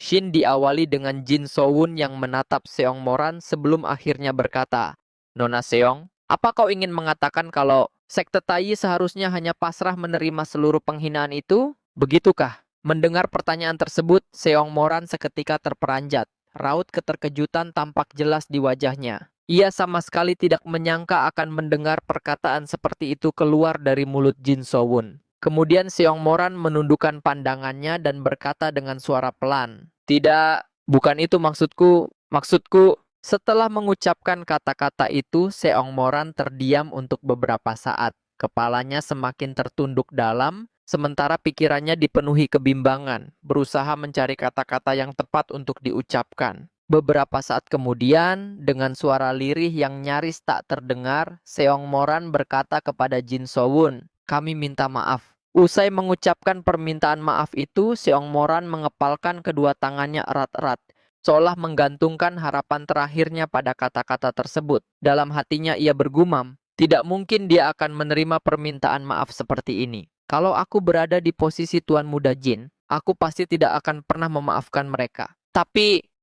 Shin diawali dengan Jin Sowun yang menatap Seong Moran sebelum akhirnya berkata, "Nona Seong, apa kau ingin mengatakan kalau sekte Taiyi seharusnya hanya pasrah menerima seluruh penghinaan itu? Begitukah?" Mendengar pertanyaan tersebut, Seong Moran seketika terperanjat. Raut keterkejutan tampak jelas di wajahnya. Ia sama sekali tidak menyangka akan mendengar perkataan seperti itu keluar dari mulut Jin Sowun. Kemudian Seong Moran menundukkan pandangannya dan berkata dengan suara pelan, "Tidak, bukan itu maksudku. Maksudku." Setelah mengucapkan kata-kata itu, Seong Moran terdiam untuk beberapa saat. Kepalanya semakin tertunduk dalam, sementara pikirannya dipenuhi kebimbangan, berusaha mencari kata-kata yang tepat untuk diucapkan. Beberapa saat kemudian, dengan suara lirih yang nyaris tak terdengar, Seong Moran berkata kepada Jin Sowun, "Kami minta maaf." Usai mengucapkan permintaan maaf itu, Seong Moran mengepalkan kedua tangannya erat-erat, seolah menggantungkan harapan terakhirnya pada kata-kata tersebut. Dalam hatinya ia bergumam, tidak mungkin dia akan menerima permintaan maaf seperti ini. Kalau aku berada di posisi Tuan Muda Jin, aku pasti tidak akan pernah memaafkan mereka.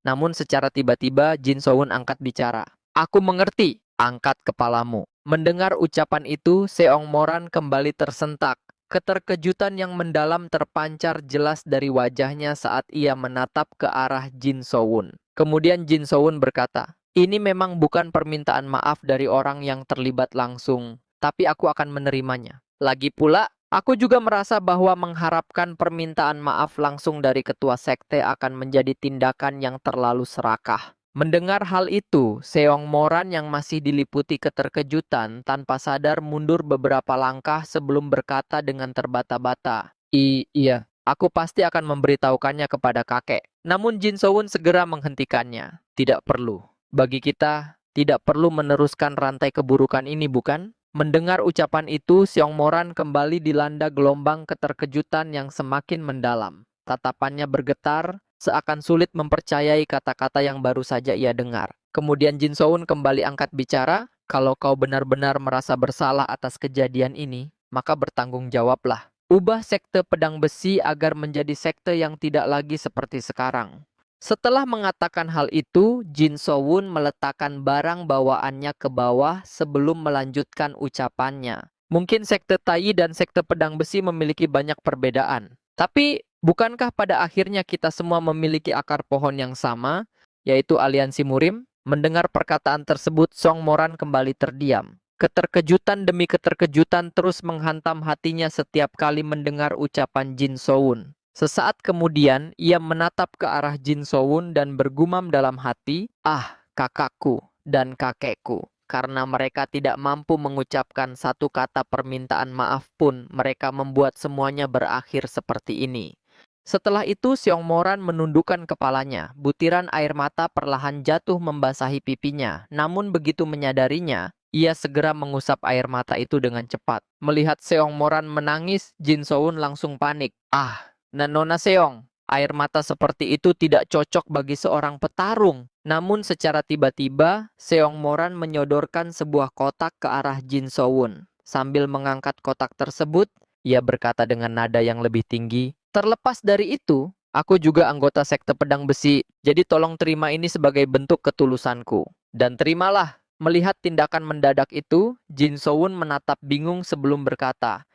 Namun secara tiba-tiba Jin Sowun angkat bicara. "Aku mengerti, angkat kepalamu." Mendengar ucapan itu, Seong Moran kembali tersentak. Keterkejutan yang mendalam terpancar jelas dari wajahnya saat ia menatap ke arah Jin Sowun. Kemudian Jin Sowun berkata, "Ini memang bukan permintaan maaf dari orang yang terlibat langsung, tapi aku akan menerimanya. Lagi pula, aku juga merasa bahwa mengharapkan permintaan maaf langsung dari ketua sekte akan menjadi tindakan yang terlalu serakah." Mendengar hal itu, Seong Moran yang masih diliputi keterkejutan tanpa sadar mundur beberapa langkah sebelum berkata dengan terbata-bata, Iya, aku pasti akan memberitahukannya kepada kakek." Namun Jin Sowun segera menghentikannya. "Tidak perlu. Bagi kita, tidak perlu meneruskan rantai keburukan ini, bukan?" Mendengar ucapan itu, Seong Moran kembali dilanda gelombang keterkejutan yang semakin mendalam. Tatapannya bergetar, seakan sulit mempercayai kata-kata yang baru saja ia dengar. Kemudian Jin Sowun kembali angkat bicara, "Kalau kau benar-benar merasa bersalah atas kejadian ini, maka bertanggung jawablah. Ubah sekte pedang besi agar menjadi sekte yang tidak lagi seperti sekarang." Setelah mengatakan hal itu, Jin Sowun meletakkan barang bawaannya ke bawah sebelum melanjutkan ucapannya. Mungkin sekte Taiyi dan sekte pedang besi memiliki banyak perbedaan. Tapi, bukankah pada akhirnya kita semua memiliki akar pohon yang sama, yaitu aliansi Murim? Mendengar perkataan tersebut, Song Moran kembali terdiam. Keterkejutan demi keterkejutan terus menghantam hatinya setiap kali mendengar ucapan Jin Sowun. Sesaat kemudian, ia menatap ke arah Jin Sowun dan bergumam dalam hati, "Ah, kakakku dan kakekku." Karena mereka tidak mampu mengucapkan satu kata permintaan maaf pun, mereka membuat semuanya berakhir seperti ini. Setelah itu, Seong Moran menundukkan kepalanya. Butiran air mata perlahan jatuh membasahi pipinya. Namun begitu menyadarinya, ia segera mengusap air mata itu dengan cepat. Melihat Seong Moran menangis, Jin Sowun langsung panik. "Ah, Nona Seong, air mata seperti itu tidak cocok bagi seorang petarung." Namun secara tiba-tiba, Seong Moran menyodorkan sebuah kotak ke arah Jin Sowun. Sambil mengangkat kotak tersebut, ia berkata dengan nada yang lebih tinggi, "Terlepas dari itu, aku juga anggota sekte pedang besi, jadi tolong terima ini sebagai bentuk ketulusanku." Dan terimalah. Melihat tindakan mendadak itu, Jin Sowun menatap bingung sebelum berkata,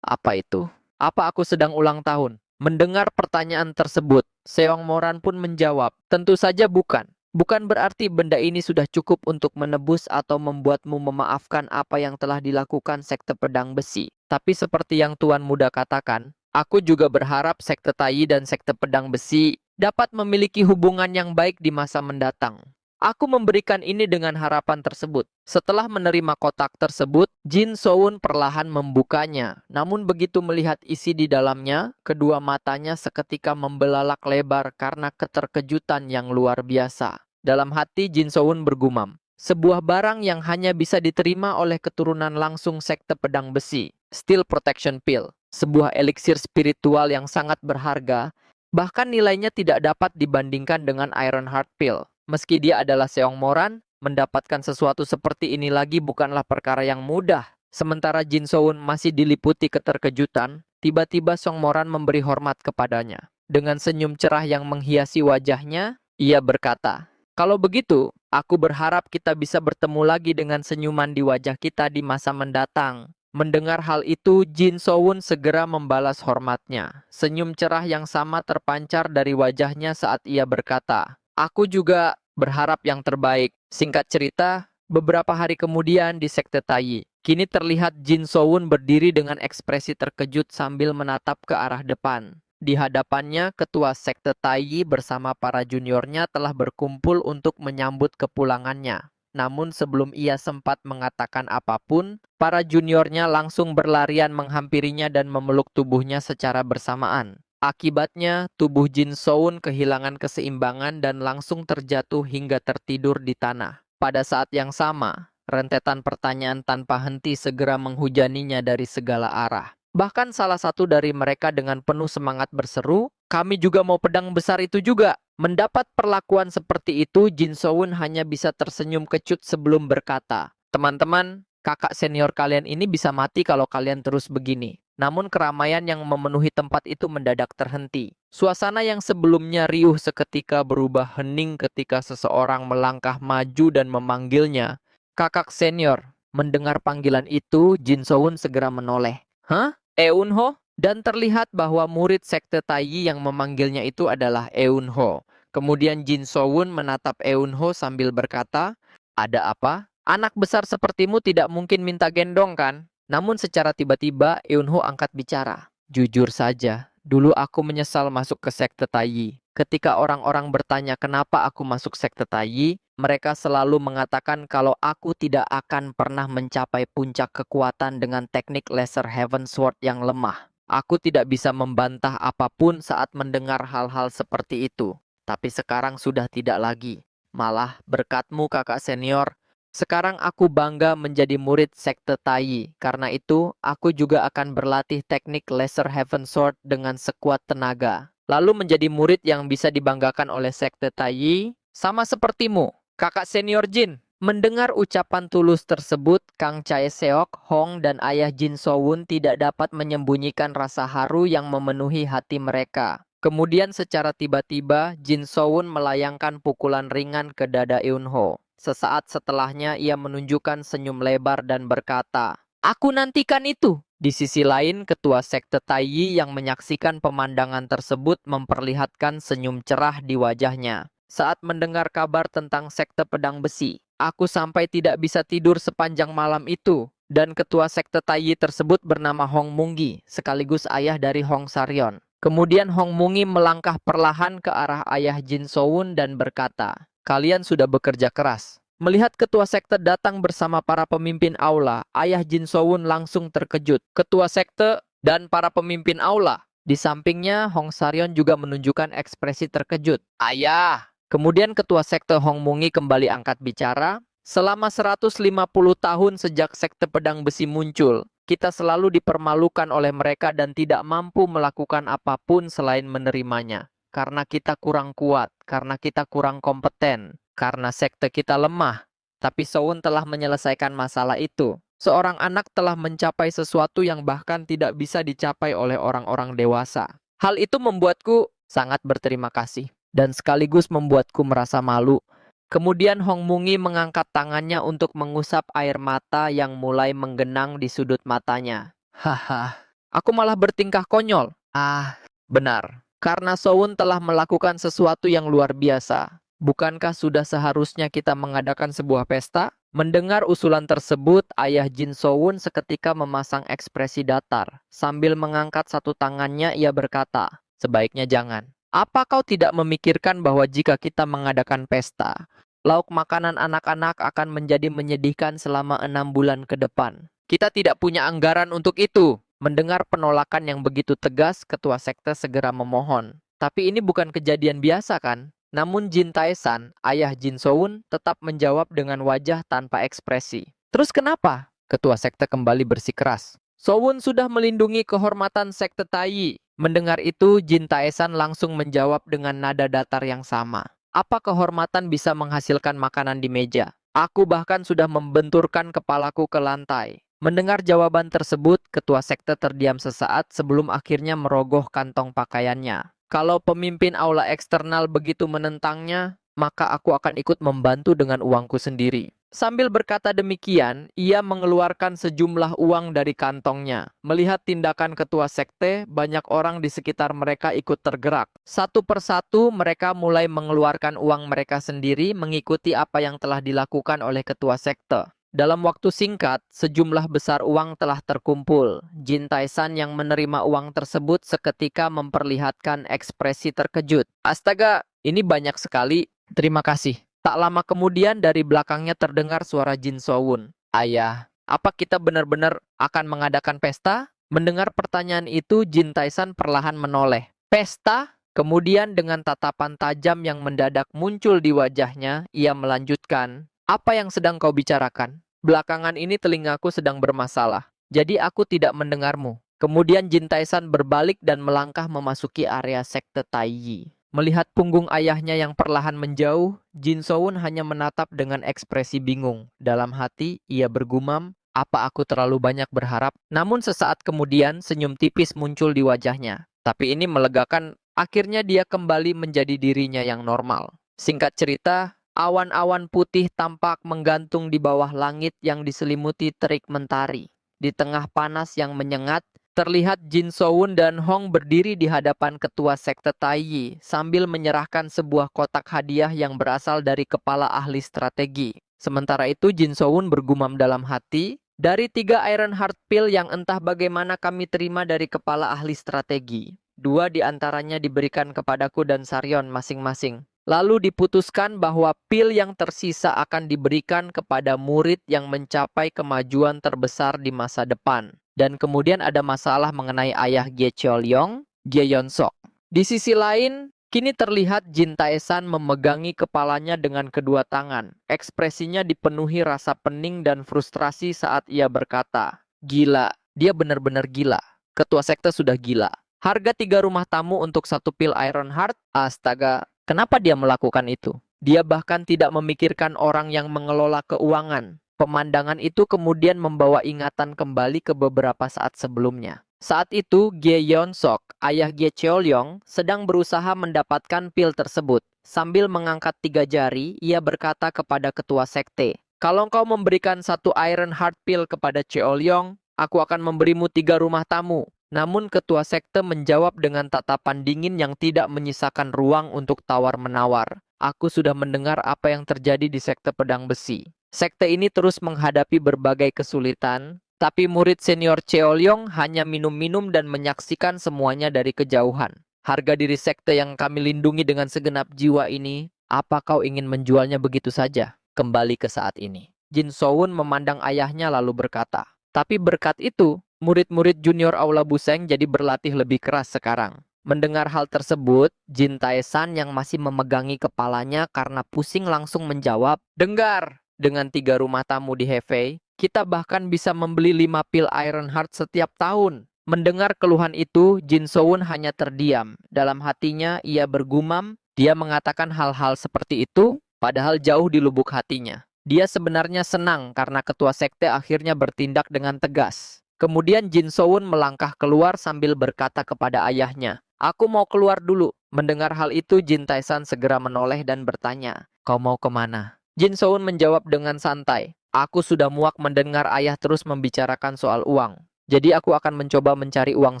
apa itu? Apa aku sedang ulang tahun?" Mendengar pertanyaan tersebut, Seong Moran pun menjawab, "Tentu saja bukan. Bukan berarti benda ini sudah cukup untuk menebus atau membuatmu memaafkan apa yang telah dilakukan sekte pedang besi. Tapi seperti yang Tuan Muda katakan, aku juga berharap sekte Taiyi dan sekte pedang besi dapat memiliki hubungan yang baik di masa mendatang. Aku memberikan ini dengan harapan tersebut." Setelah menerima kotak tersebut, Jin Sowun perlahan membukanya. Namun begitu melihat isi di dalamnya, kedua matanya seketika membelalak lebar karena keterkejutan yang luar biasa. Dalam hati Jin Sowun bergumam, sebuah barang yang hanya bisa diterima oleh keturunan langsung sekte pedang besi, Steel Protection Pill, sebuah eliksir spiritual yang sangat berharga, bahkan nilainya tidak dapat dibandingkan dengan Iron Heart Pill. Meski dia adalah Seong Moran, mendapatkan sesuatu seperti ini lagi bukanlah perkara yang mudah. Sementara Jin Sowun masih diliputi keterkejutan, tiba-tiba Song Moran memberi hormat kepadanya. Dengan senyum cerah yang menghiasi wajahnya, ia berkata, "Kalau begitu, aku berharap kita bisa bertemu lagi dengan senyuman di wajah kita di masa mendatang." Mendengar hal itu, Jin So-won segera membalas hormatnya. Senyum cerah yang sama terpancar dari wajahnya saat ia berkata, "Aku juga berharap yang terbaik." Singkat cerita, beberapa hari kemudian di Sekte Taiyi, kini terlihat Jin So-won berdiri dengan ekspresi terkejut sambil menatap ke arah depan. Di hadapannya, ketua Sekte Taiyi bersama para juniornya telah berkumpul untuk menyambut kepulangannya. Namun sebelum ia sempat mengatakan apapun, para juniornya langsung berlarian menghampirinya dan memeluk tubuhnya secara bersamaan. Akibatnya, tubuh Jin So-won kehilangan keseimbangan dan langsung terjatuh hingga tertidur di tanah. Pada saat yang sama, rentetan pertanyaan tanpa henti segera menghujaninya dari segala arah. Bahkan salah satu dari mereka dengan penuh semangat berseru, "Kami juga mau pedang besar itu juga." Mendapat perlakuan seperti itu, Jin So-won hanya bisa tersenyum kecut sebelum berkata, "Teman-teman, kakak senior kalian ini bisa mati kalau kalian terus begini." Namun keramaian yang memenuhi tempat itu mendadak terhenti. Suasana yang sebelumnya riuh seketika berubah hening ketika seseorang melangkah maju dan memanggilnya, "Kakak senior." Mendengar panggilan itu, Jin So-won segera menoleh. "Hah? Eun-ho?" Dan terlihat bahwa murid Sekte Taiyi yang memanggilnya itu adalah Eun-ho. Kemudian Jin So-won menatap Eun-ho sambil berkata, "Ada apa? Anak besar sepertimu tidak mungkin minta gendong kan?" Namun secara tiba-tiba Eun-ho angkat bicara. "Jujur saja, dulu aku menyesal masuk ke Sekte Taiyi. Ketika orang-orang bertanya kenapa aku masuk Sekte Taiyi, mereka selalu mengatakan kalau aku tidak akan pernah mencapai puncak kekuatan dengan teknik Laser Heaven Sword yang lemah. Aku tidak bisa membantah apapun saat mendengar hal-hal seperti itu. Tapi sekarang sudah tidak lagi. Malah berkatmu kakak senior, sekarang aku bangga menjadi murid Sekte Taiyi. Karena itu, aku juga akan berlatih teknik Laser Heaven Sword dengan sekuat tenaga. Lalu menjadi murid yang bisa dibanggakan oleh Sekte Taiyi, sama sepertimu, kakak senior Jin." Mendengar ucapan tulus tersebut, Kang Chae-seok, Hong, dan ayah Jin So-won tidak dapat menyembunyikan rasa haru yang memenuhi hati mereka. Kemudian secara tiba-tiba, Jin So-won melayangkan pukulan ringan ke dada Eun-ho. Sesaat setelahnya, ia menunjukkan senyum lebar dan berkata, "Aku nantikan itu." Di sisi lain, ketua Sekte Taiyi yang menyaksikan pemandangan tersebut memperlihatkan senyum cerah di wajahnya. Saat mendengar kabar tentang Sekte Pedang Besi, aku sampai tidak bisa tidur sepanjang malam itu. Dan ketua Sekte Taiyi tersebut bernama Hong Munggi, sekaligus ayah dari Hong Saryon. Kemudian Hong Mungi melangkah perlahan ke arah ayah Jin So-won dan berkata, "Kalian sudah bekerja keras." Melihat ketua sekte datang bersama para pemimpin aula, ayah Jin So-won langsung terkejut. Ketua sekte dan para pemimpin aula. Di sampingnya, Hong Saryon juga menunjukkan ekspresi terkejut. "Ayah." Kemudian ketua sekte Hong Mungi kembali angkat bicara, "Selama 150 tahun sejak sekte pedang besi muncul, kita selalu dipermalukan oleh mereka dan tidak mampu melakukan apapun selain menerimanya. Karena kita kurang kuat, karena kita kurang kompeten, karena sekte kita lemah." Tapi So-won telah menyelesaikan masalah itu. Seorang anak telah mencapai sesuatu yang bahkan tidak bisa dicapai oleh orang-orang dewasa. Hal itu membuatku sangat berterima kasih dan sekaligus membuatku merasa malu. Kemudian Hong Mungi mengangkat tangannya untuk mengusap air mata yang mulai menggenang di sudut matanya. "Haha, aku malah bertingkah konyol." "Ah, benar. Karena So-won telah melakukan sesuatu yang luar biasa. Bukankah sudah seharusnya kita mengadakan sebuah pesta?" Mendengar usulan tersebut, ayah Jin So-won seketika memasang ekspresi datar. Sambil mengangkat satu tangannya, ia berkata, "Sebaiknya jangan. Apa kau tidak memikirkan bahwa jika kita mengadakan pesta, lauk makanan anak-anak akan menjadi menyedihkan selama 6 bulan ke depan? Kita tidak punya anggaran untuk itu." Mendengar penolakan yang begitu tegas, ketua sekte segera memohon. "Tapi ini bukan kejadian biasa kan?" Namun Jin Tae-san, ayah Jin So-won, tetap menjawab dengan wajah tanpa ekspresi. "Terus kenapa?" Ketua sekte kembali bersikeras. "So-won sudah melindungi kehormatan sekte Taiyi." Mendengar itu, Jin Tae-san langsung menjawab dengan nada datar yang sama. "Apa kehormatan bisa menghasilkan makanan di meja? Aku bahkan sudah membenturkan kepalaku ke lantai." Mendengar jawaban tersebut, ketua sekte terdiam sesaat sebelum akhirnya merogoh kantong pakaiannya. Kalau pemimpin aula eksternal begitu menentangnya, maka aku akan ikut membantu dengan uangku sendiri. Sambil berkata demikian, ia mengeluarkan sejumlah uang dari kantongnya. Melihat tindakan ketua sekte, banyak orang di sekitar mereka ikut tergerak. Satu persatu mereka mulai mengeluarkan uang mereka sendiri mengikuti apa yang telah dilakukan oleh ketua sekte. Dalam waktu singkat, sejumlah besar uang telah terkumpul. Jin Taishan yang menerima uang tersebut seketika memperlihatkan ekspresi terkejut. Astaga, ini banyak sekali. Terima kasih. Tak lama kemudian dari belakangnya terdengar suara Jin Sowun. Ayah, apa kita benar-benar akan mengadakan pesta? Mendengar pertanyaan itu, Jin Taishan perlahan menoleh. Pesta? Kemudian dengan tatapan tajam yang mendadak muncul di wajahnya, ia melanjutkan. Apa yang sedang kau bicarakan? Belakangan ini telingaku sedang bermasalah, jadi aku tidak mendengarmu. Kemudian Jin Taishan berbalik dan melangkah memasuki area sekte Taiyi. Melihat punggung ayahnya yang perlahan menjauh, Jin Sowun hanya menatap dengan ekspresi bingung. Dalam hati, ia bergumam, apa aku terlalu banyak berharap? Namun sesaat kemudian, senyum tipis muncul di wajahnya. Tapi ini melegakan, akhirnya dia kembali menjadi dirinya yang normal. Singkat cerita, awan-awan putih tampak menggantung di bawah langit yang diselimuti terik mentari. Di tengah panas yang menyengat, terlihat Jin Sowun dan Hong berdiri di hadapan ketua sekte Taiyi sambil menyerahkan sebuah kotak hadiah yang berasal dari kepala ahli strategi. Sementara itu Jin Sowun bergumam dalam hati, dari 3 Iron Heart Pill yang entah bagaimana kami terima dari kepala ahli strategi. 2 di antaranya diberikan kepadaku dan Saryon masing-masing. Lalu diputuskan bahwa pil yang tersisa akan diberikan kepada murid yang mencapai kemajuan terbesar di masa depan. Dan kemudian ada masalah mengenai ayah Ge Cheolyong, Ge Yeonsok. Di sisi lain, kini terlihat Jin Taeshan memegangi kepalanya dengan kedua tangan. Ekspresinya dipenuhi rasa pening dan frustrasi saat ia berkata, "Gila, dia benar-benar gila. Ketua sekte sudah gila. Harga 3 rumah tamu untuk 1 pil Iron Heart? Astaga. Kenapa dia melakukan itu? Dia bahkan tidak memikirkan orang yang mengelola keuangan. Pemandangan itu kemudian membawa ingatan kembali ke beberapa saat sebelumnya. Saat itu, Ge Yeonsok, ayah Ge Cheolyong, sedang berusaha mendapatkan pil tersebut. Sambil mengangkat 3 jari, ia berkata kepada ketua sekte, "Kalau kau memberikan 1 Iron Heart Pill kepada Cheolyong, aku akan memberimu 3 rumah tamu." Namun ketua sekte menjawab dengan tatapan dingin yang tidak menyisakan ruang untuk tawar-menawar. Aku sudah mendengar apa yang terjadi di sekte pedang besi. Sekte ini terus menghadapi berbagai kesulitan, tapi murid senior Cheolyong hanya minum-minum dan menyaksikan semuanya dari kejauhan. Harga diri sekte yang kami lindungi dengan segenap jiwa ini, apa kau ingin menjualnya begitu saja? Kembali ke saat ini. Jin Sowun memandang ayahnya lalu berkata, tapi berkat itu, murid-murid junior Aula Buseng jadi berlatih lebih keras sekarang. Mendengar hal tersebut, Jin Taeshan yang masih memegangi kepalanya karena pusing langsung menjawab, "Dengar, dengan 3 rumah tamu di Hefei, kita bahkan bisa membeli 5 pil Iron Heart setiap tahun." Mendengar keluhan itu, Jin Sowun hanya terdiam. Dalam hatinya, ia bergumam, dia mengatakan hal-hal seperti itu, padahal jauh di lubuk hatinya. Dia sebenarnya senang karena ketua sekte akhirnya bertindak dengan tegas. Kemudian Jin Sowun melangkah keluar sambil berkata kepada ayahnya, "Aku mau keluar dulu." Mendengar hal itu, Jin Taeshan segera menoleh dan bertanya, "Kau mau kemana?" Jin Sowun menjawab dengan santai, "Aku sudah muak mendengar ayah terus membicarakan soal uang. Jadi aku akan mencoba mencari uang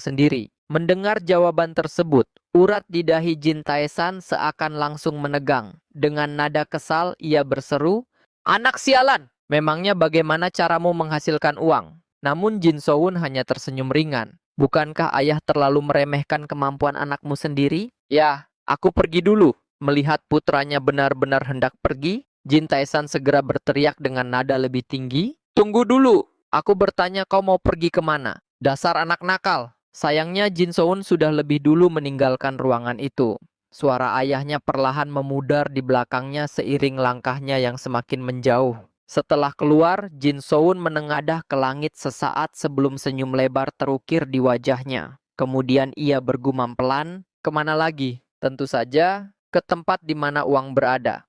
sendiri." Mendengar jawaban tersebut, urat di dahi Jin Taeshan seakan langsung menegang. Dengan nada kesal, ia berseru, "Anak sialan, memangnya bagaimana caramu menghasilkan uang?" Namun Jin Sowun hanya tersenyum ringan. "Bukankah ayah terlalu meremehkan kemampuan anakmu sendiri?" "Ya, aku pergi dulu." Melihat putranya benar-benar hendak pergi, Jin Taeshan segera berteriak dengan nada lebih tinggi, "Tunggu dulu, aku bertanya kau mau pergi kemana? Dasar anak nakal." Sayangnya Jin Sowun sudah lebih dulu meninggalkan ruangan itu. Suara ayahnya perlahan memudar di belakangnya seiring langkahnya yang semakin menjauh. Setelah keluar, Jin Sowun menengadah ke langit sesaat sebelum senyum lebar terukir di wajahnya. Kemudian ia bergumam pelan, "Kemana lagi?" "Tentu saja, ke tempat di mana uang berada."